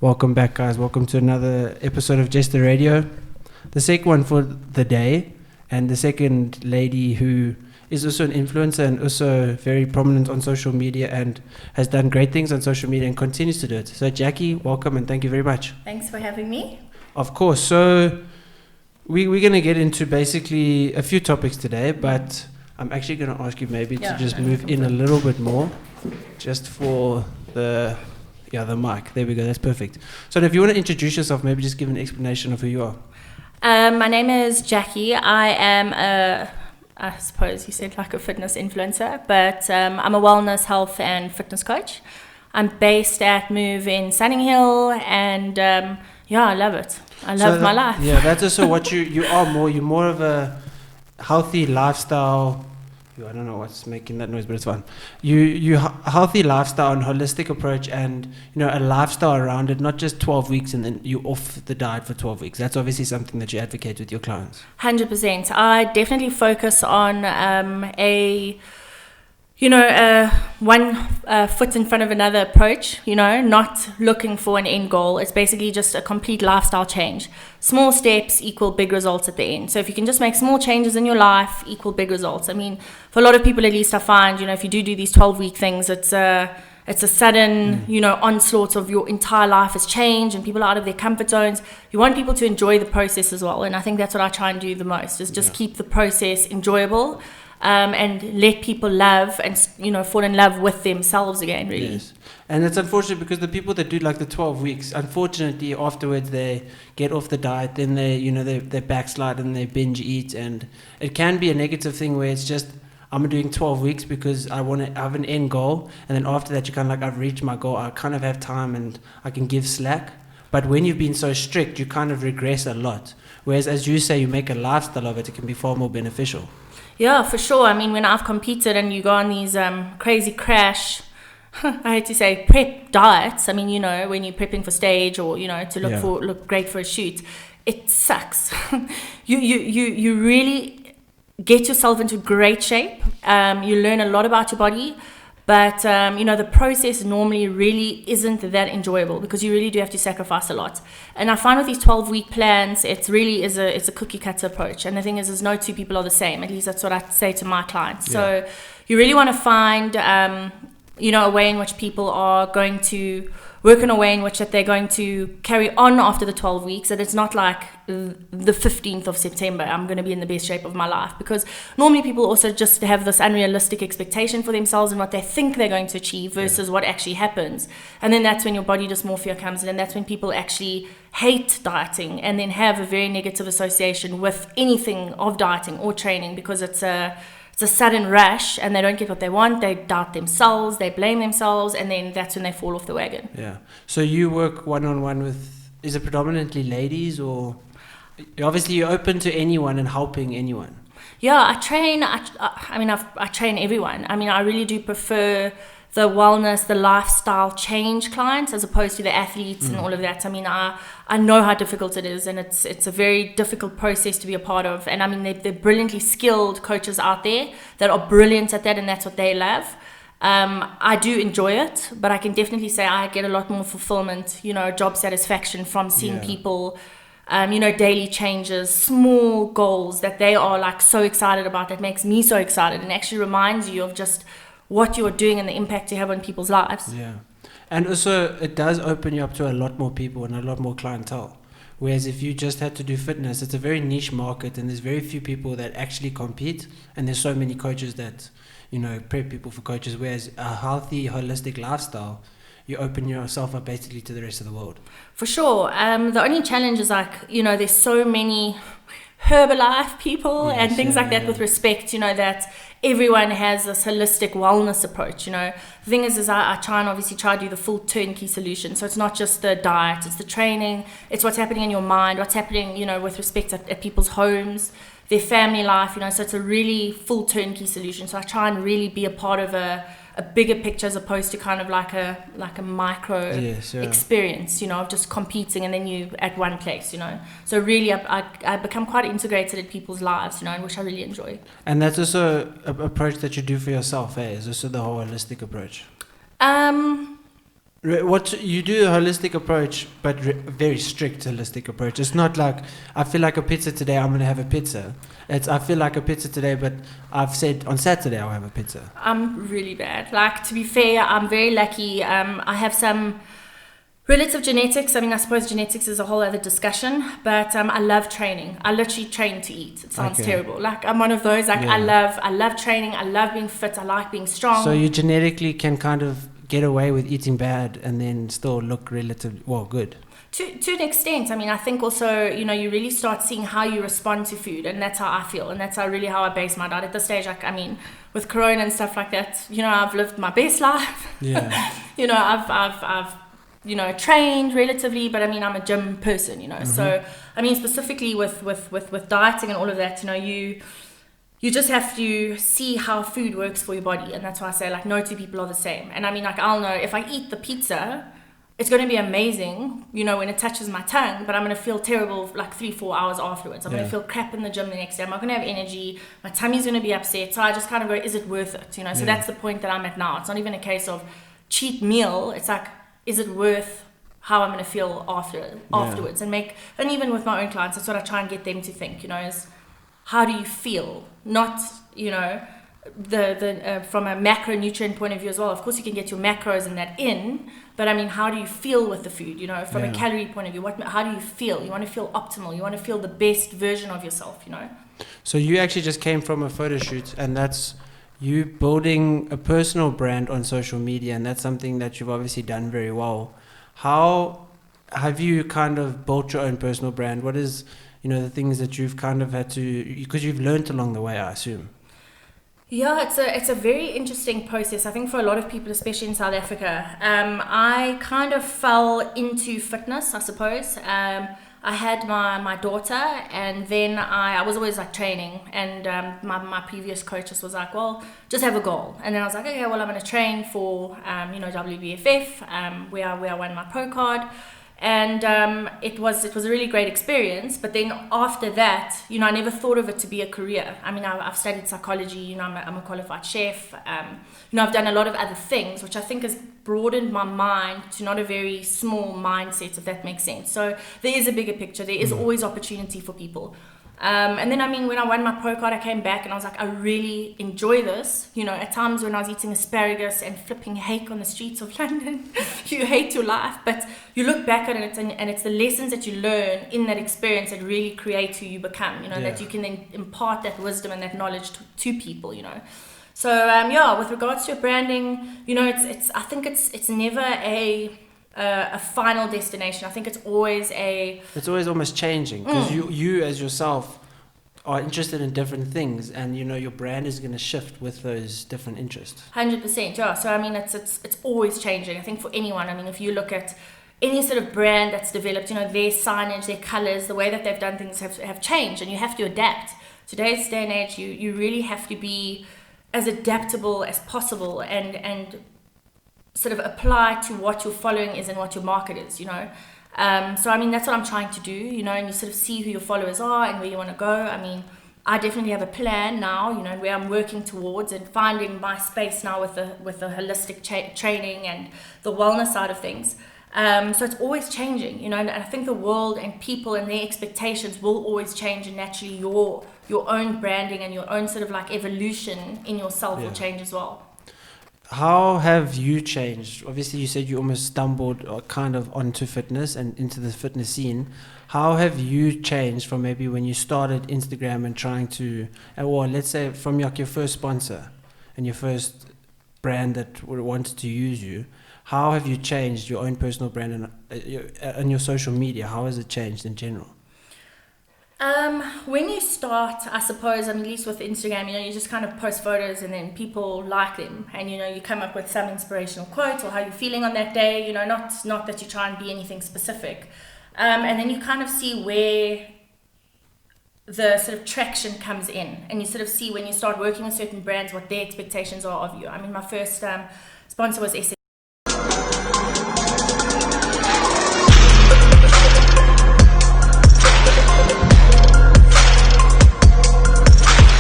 Welcome back, guys. Welcome to another episode of Just the Radio. The second one for the day, and the second lady who is also an influencer and also very prominent on social media and has done great things on social media and continues to do it. So Jacqui, welcome and thank you very much. Thanks for having me. Of course. So we're going to get into basically a few topics today, but I'm actually going to ask you maybe to just move in a little bit more just for the mic. There we go. That's perfect. So if you want to introduce yourself, maybe just give an explanation of who you are. My name is Jacqui. I am I suppose you said like a fitness influencer, but I'm a wellness, health and fitness coach. I'm based at Move in Sunning Hill, and I love it. I love my life. Yeah, that's also what you are more. You're more of a healthy lifestyle. I don't know what's making that noise, but it's fine. You healthy lifestyle and holistic approach, and a lifestyle around it, not just 12 weeks and then you off the diet for 12 weeks. That's obviously something that you advocate with your clients. 100%. I definitely focus on one foot in front of another approach, not looking for an end goal. It's basically just a complete lifestyle change. Small steps equal big results at the end. So if you can just make small changes in your life, equal big results. I mean, for a lot of people, at least I find, if you do these 12-week things, it's a sudden, onslaught of your entire life has changed and people are out of their comfort zones. You want people to enjoy the process as well. And I think that's what I try and do the most, is just keep the process enjoyable. And let people love and fall in love with themselves again, really. Yes. And it's unfortunate because the people that do like the 12 weeks, unfortunately afterwards they get off the diet, then they backslide and they binge eat, and it can be a negative thing where it's just, I'm doing 12 weeks because I want to have an end goal, and then after that you kind of like, I've reached my goal, I kind of have time and I can give slack. But when you've been so strict, you kind of regress a lot. Whereas as you say, you make a lifestyle of it, it can be far more beneficial. Yeah, for sure. I mean, when I've competed and you go on these crazy crash, I hate to say, prep diets. I mean, when you're prepping for stage or, to look great for a shoot, it sucks. You really get yourself into great shape. You learn a lot about your body. But, the process normally really isn't that enjoyable because you really do have to sacrifice a lot. And I find with these 12-week plans, it's a cookie-cutter approach. And the thing is no two people are the same. At least that's what I say to my clients. Yeah. So you really want to find, a way in which people are going to work in a way in which that they're going to carry on after the 12 weeks, that it's not like the 15th of September, I'm going to be in the best shape of my life. Because normally people also just have this unrealistic expectation for themselves and what they think they're going to achieve versus what actually happens. And then that's when your body dysmorphia comes in, and that's when people actually hate dieting and then have a very negative association with anything of dieting or training, because it's a sudden rush and they don't get what they want, they doubt themselves, they blame themselves, and then that's when they fall off the wagon. Yeah. So you work one-on-one with, is it predominantly ladies, or obviously you're open to anyone and helping anyone? Yeah, I train everyone. I mean, I really do prefer the wellness, the lifestyle change clients as opposed to the athletes and all of that. I mean, I know how difficult it is, and it's a very difficult process to be a part of. And I mean, they're brilliantly skilled coaches out there that are brilliant at that, and that's what they love. I do enjoy it, but I can definitely say I get a lot more fulfillment, job satisfaction from seeing people, daily changes, small goals that they are like so excited about, that makes me so excited and actually reminds you of just what you're doing and the impact you have on people's lives. Yeah. And also it does open you up to a lot more people and a lot more clientele. Whereas if you just had to do fitness, it's a very niche market and there's very few people that actually compete, and there's so many coaches that, prep people for coaches. Whereas a healthy, holistic lifestyle, you open yourself up basically to the rest of the world. For sure. The only challenge is there's so many Herbalife people and things like that with respect, that everyone has this holistic wellness approach. The thing is I try to do the full turnkey solution. So it's not just the diet, it's the training, it's what's happening in your mind, what's happening, with respect at people's homes, their family life, so it's a really full turnkey solution. So I try and really be a part of a bigger picture as opposed to kind of like a micro experience, of just competing and then you at one place, So really I become quite integrated in people's lives, which I really enjoy. And that's also an approach that you do for yourself, Is also the whole holistic approach? What you do a holistic approach, but very strict holistic approach. It's not like I feel like a pizza today, I'm gonna have a pizza. It's I feel like a pizza today, but I've said on Saturday I'll have a pizza. I'm really bad. Like, to be fair, I'm very lucky. I have some relative genetics. I mean, I suppose genetics is a whole other discussion, but I love training. I literally train to eat. It sounds terrible. Like, I'm one of those, like, I love training. I love being fit. I like being strong. So you genetically can kind of get away with eating bad and then still look relatively, well, good. To an extent. I mean, I think also, you know, you really start seeing how you respond to food, and that's how I feel, and that's how I base my diet at this stage. Like, I mean, with Corona and stuff like that, you know, I've lived my best life. Yeah. You know, I've you know, trained relatively, but I mean, I'm a gym person, you know. So, I mean, specifically with dieting and all of that, you know, you just have to see how food works for your body, and that's why I say, like, no two people are the same. And I mean, like, I'll know if I eat the pizza, it's going to be amazing, you know, when it touches my tongue, but I'm going to feel terrible like 3-4 hours afterwards. I'm going to feel crap in the gym the next day. I'm not going to have energy. My tummy's going to be upset. So I just kind of go, is it worth it? You know, so that's the point that I'm at now. It's not even a case of cheat meal. It's like, is it worth how I'm going to feel afterwards? And even with my own clients, that's what I try and get them to think, you know, is how do you feel? Not, you know, the from a macronutrient point of view as well. Of course, you can get your macros and that in, but I mean, how do you feel with the food? You know, from a calorie point of view, how do you feel? You want to feel optimal. You want to feel the best version of yourself. You know. So you actually just came from a photo shoot, and that's you building a personal brand on social media, and that's something that you've obviously done very well. How have you kind of built your own personal brand? What is, you know, the things that you've kind of had to, because you've learned along the way, I assume. Yeah, it's a very interesting process. I think for a lot of people, especially in South Africa, I kind of fell into fitness, I suppose. I had my daughter, and then I was always like training, and my previous coach just was like, well, just have a goal. And then I was like, okay, well, I'm going to train for you know, WBFF, where I won my pro card. And it was a really great experience. But then after that, you know, I never thought of it to be a career. I mean, I've studied psychology, you know, I'm a qualified chef. You know, I've done a lot of other things, which I think has broadened my mind to not a very small mindset, if that makes sense. So there is a bigger picture. There is always opportunity for people. And then, I mean, when I won my pro card, I came back and I was like, I really enjoy this. You know, at times when I was eating asparagus and flipping hake on the streets of London, you hate your life, but you look back at it and it's the lessons that you learn in that experience that really create who you become, you know, that you can then impart that wisdom and that knowledge to people, you know. So, with regards to your branding, you know, I think it's never a final destination. I think it's always almost changing, because you as yourself are interested in different things, and you know your brand is going to shift with those different interests. 100%, yeah. So I mean, it's always changing. I think for anyone, I mean, if you look at any sort of brand that's developed, you know, their signage, their colors, the way that they've done things have changed, and you have to adapt. Today's day and age, you really have to be as adaptable as possible and sort of apply to what your following is and what your market is, you know. So I mean, that's what I'm trying to do, you know, and you sort of see who your followers are and where you want to go. I mean, I definitely have a plan now, you know, where I'm working towards and finding my space now with the holistic training and the wellness side of things. So it's always changing, you know, and I think the world and people and their expectations will always change, and naturally your own branding and your own sort of like evolution in yourself will change as well. How have you changed? Obviously, you said you almost stumbled kind of onto fitness and into the fitness scene. How have you changed from maybe when you started Instagram and trying to, or let's say from your first sponsor and your first brand that wanted to use you? How have you changed your own personal brand and your social media? How has it changed in general? When you start, I suppose, at least with Instagram, you know, you just kind of post photos and then people like them, and you know, you come up with some inspirational quotes or how you're feeling on that day, you know, not that you try and be anything specific, and then you kind of see where the sort of traction comes in, and you sort of see when you start working with certain brands what their expectations are of you. I mean, my first sponsor was